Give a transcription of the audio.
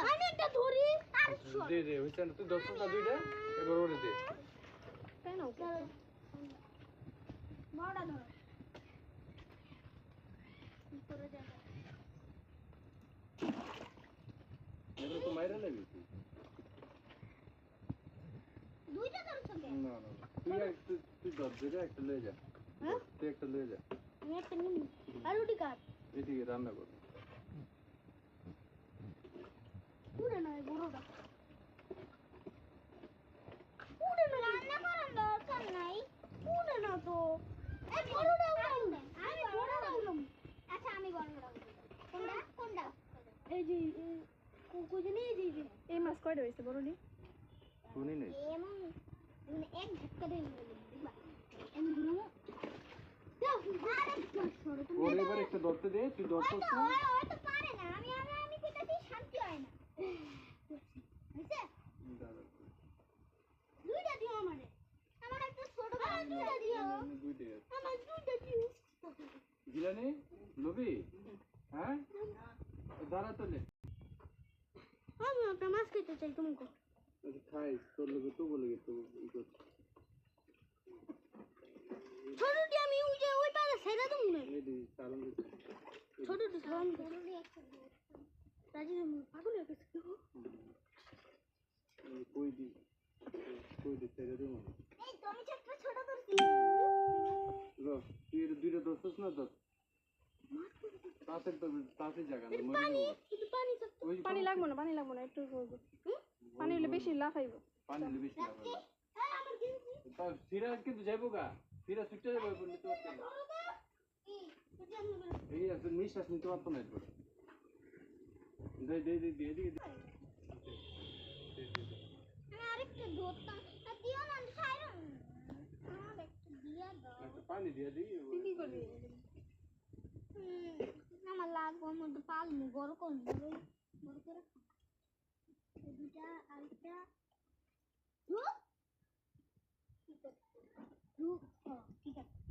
আমি একটা ধরি আর দে দে হইছে না তুই দশটা দুইটা এবার ওরে দে কেন বড়টা ধর করে দে এগুলো তো মাইরা লাগবে দুইটা ধরছ কেন না না তুই ধর দে একটা লয়ে যা হ্যাঁ তুই একটা লয়ে যা আমি একটা নিই আর রুটি কাট এদিকে রান্না কর পুরো না বড়টা পুরো না রান্না করার দরকার নাই পুরো না তো এই বড়টা উড়াও আমি বড়টা উড়াম আচ্ছা আমি বড়টা কোনটা কোনটা এই যে কোকো জানি এই যে এই মাছ কয়টা হইছে বড়নি শুনি নাই এমন মানে এক ঝটকা দিয়ে দিবা আমি ঘুরবো দাও আরেকটা সরো তুমি ওরে এবার একটা ধরতে দে তুই ধরছস না ওই তো পারে না আমি কইতাছি শান্তি হয় না হইছে দুইটা দিও আমারে আমার একটা ছোট দুইটা দিও আমি দুইটা আমার দুইটা দিও গিলানি লবি হ্যাঁ দাঁড়া তো নে আমি একটা মাছ খেতে চাই তোমাকে খাই তোর লগে তো বলে গেছে ছোটটি আমি ওই পারে ছেড়ে দেব না এই দি কারণ ছোটটি সালাম রাজি পাগল হয়ে গেছে কই দি ছেড়ে দেবো এই তো আমি একটা ছোট ধরছি তুই দুইটা দোষস না তো তাতে জায়গা না পানি লাগবো না একটু পানি হলে বেশি লাফাইব পানি হলে বেশি লাফাইব তা ফিরা কিন্তু যাইবো গা ফিরা ছুটে যাবো নিতে পারতো না এই আছে নিঃশ্বাস নিতে পারতো না এরপরে দে এদিকে আরেকটা ধরতাম দিও না সাইরন আরেকটা দিয়া দাও পানি দিয়ে দিই কি করবি আমার লাগবো আমার তো পালমু বড় করবো বড় করে দুটা আরেকটা ঠিক আছে